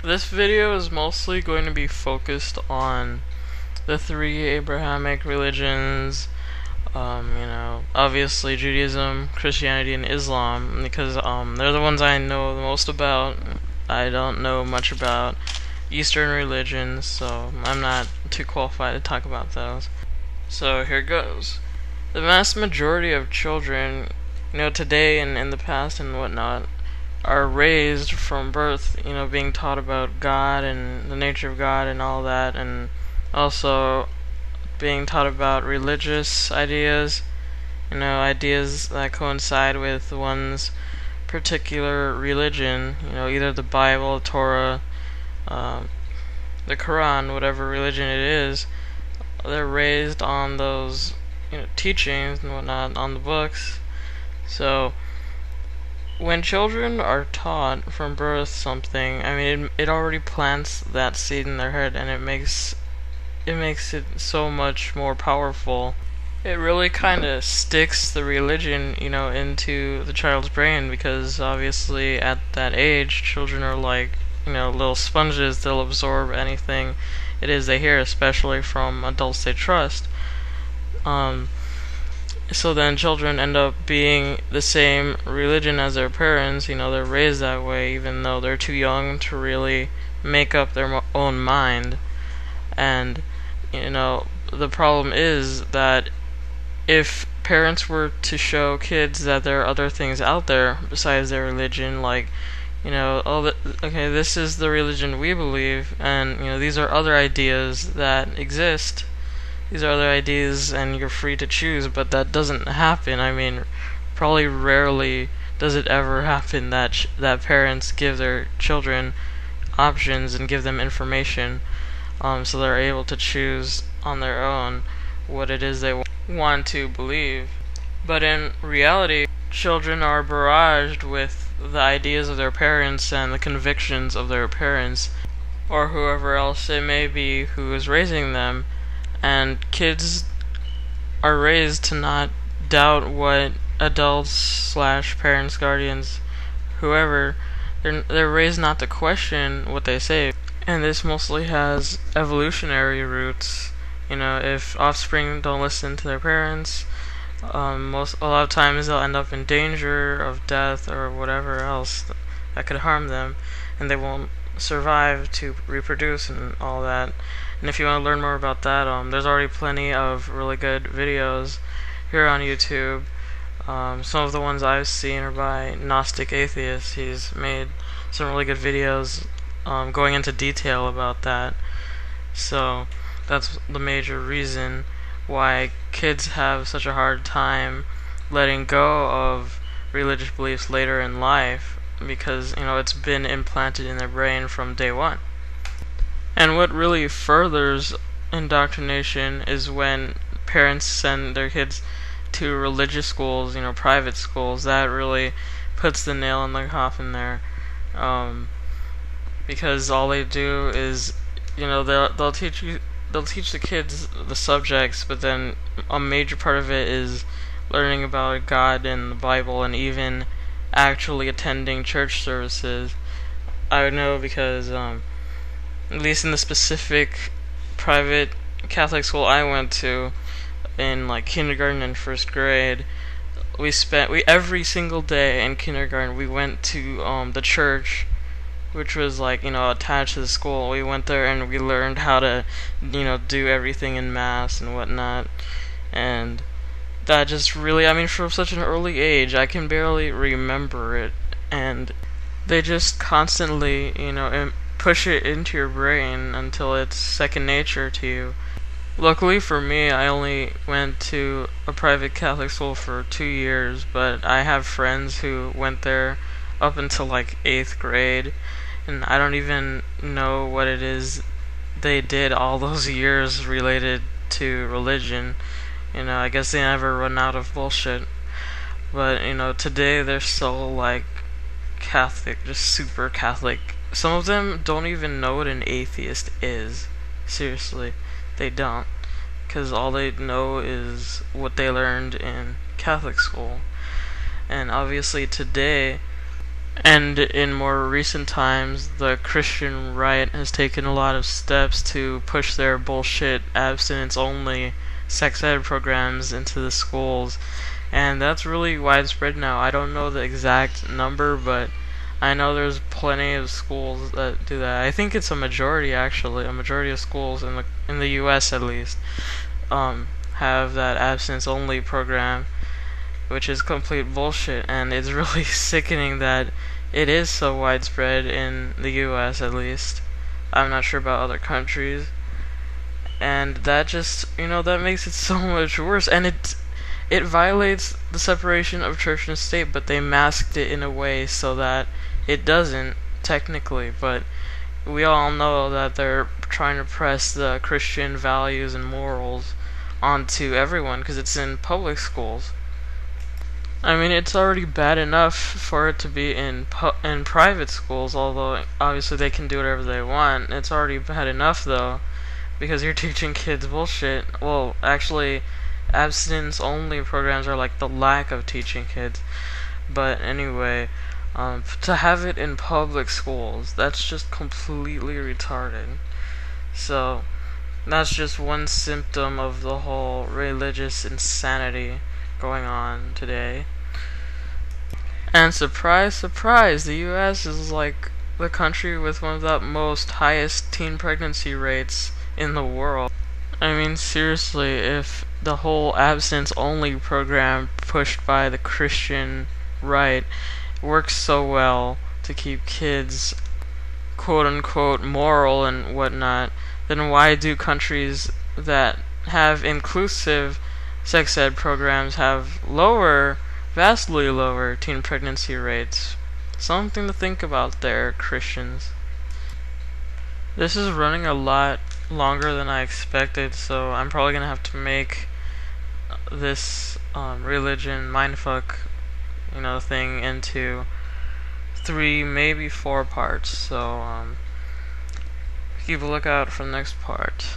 This video is mostly going to be focused on the three Abrahamic religions, obviously Judaism, Christianity, and Islam, because they're the ones I know the most about. I don't know much about Eastern religions, so I'm not too qualified to talk about those. So here goes. The vast majority of children, today and in the past and whatnot, are raised from birth, being taught about God and the nature of God and all that, and also being taught about religious ideas, ideas that coincide with one's particular religion, either the Bible, Torah, the Quran, whatever religion it is. They're raised on those, teachings and whatnot, on the books. So when children are taught from birth something, it already plants that seed in their head, and it makes it so much more powerful. It really kind of sticks the religion, into the child's brain, because obviously at that age, children are like, little sponges. They'll absorb anything it is they hear, especially from adults they trust. So then children end up being the same religion as their parents. They're raised that way, even though they're too young to really make up their own mind. And, the problem is that if parents were to show kids that there are other things out there besides their religion, like, okay, this is the religion we believe, and, these are other ideas that exist. These are other ideas, and you're free to choose, but that doesn't happen. Probably rarely does it ever happen that that parents give their children options and give them information, so they're able to choose on their own what it is they want to believe. But in reality, children are barraged with the ideas of their parents and the convictions of their parents, or whoever else it may be who is raising them. And kids are raised to not doubt what adults / parents, guardians, whoever, they're raised not to question what they say. And this mostly has evolutionary roots. If offspring don't listen to their parents, a lot of times they'll end up in danger of death or whatever else that could harm them, and they won't survive to reproduce and all that. And if you want to learn more about that, there's already plenty of really good videos here on YouTube. Some of the ones I've seen are by GnosticAtheist. He's made some really good videos going into detail about that. So that's the major reason why kids have such a hard time letting go of religious beliefs later in life, because it's been implanted in their brain from day one. And what really furthers indoctrination is when parents send their kids to religious schools, private schools. That really puts the nail in the coffin there, because all they do is, they'll teach the kids the subjects, but then a major part of it is learning about God and the Bible, and even actually attending church services. I know because at least in the specific private Catholic school I went to, in like kindergarten and first grade, we every single day in kindergarten we went to the church, which was like attached to the school. We went there and we learned how to do everything in mass and whatnot. And that just really, from such an early age, I can barely remember it, and they just constantly push it into your brain until it's second nature to you. Luckily for me, I only went to a private Catholic school for 2 years, but I have friends who went there up until like 8th grade, and I don't even know what it is they did all those years related to religion. I guess they never run out of bullshit. But today they're still like Catholic, just super Catholic. Some of them don't even know what an atheist is. Seriously, they don't, because all they know is what they learned in Catholic school. And obviously today, And in more recent times, the Christian right has taken a lot of steps to push their bullshit abstinence-only sex ed programs into the schools. And that's really widespread now. I don't know the exact number, but I know there's plenty of schools that do that. I think it's a majority, actually. A majority of schools in the U.S. at least have that abstinence-only program, which is complete bullshit. And it's really sickening that it is so widespread in the U.S. at least. I'm not sure about other countries. And that just, that makes it so much worse. And it violates the separation of church and state, but they masked it in a way so that it doesn't, technically. But we all know that they're trying to press the Christian values and morals onto everyone because it's in public schools. I mean, it's already bad enough for it to be in private schools, although obviously they can do whatever they want. It's already bad enough, though, because you're teaching kids bullshit. Well, actually, abstinence-only programs are like the lack of teaching kids. But anyway, to have it in public schools, that's just completely retarded. So, that's just one symptom of the whole religious insanity going on today. And surprise, surprise, the US is like the country with one of the most highest teen pregnancy rates in the world. I mean, seriously, if the whole abstinence-only program pushed by the Christian right works so well to keep kids quote-unquote moral and whatnot, then why do countries that have inclusive sex ed programs have vastly lower teen pregnancy rates? Something to think about there, Christians. This is running a lot longer than I expected, so I'm probably gonna have to make this religion mindfuck thing into 3, maybe 4 parts. So keep a lookout for the next part.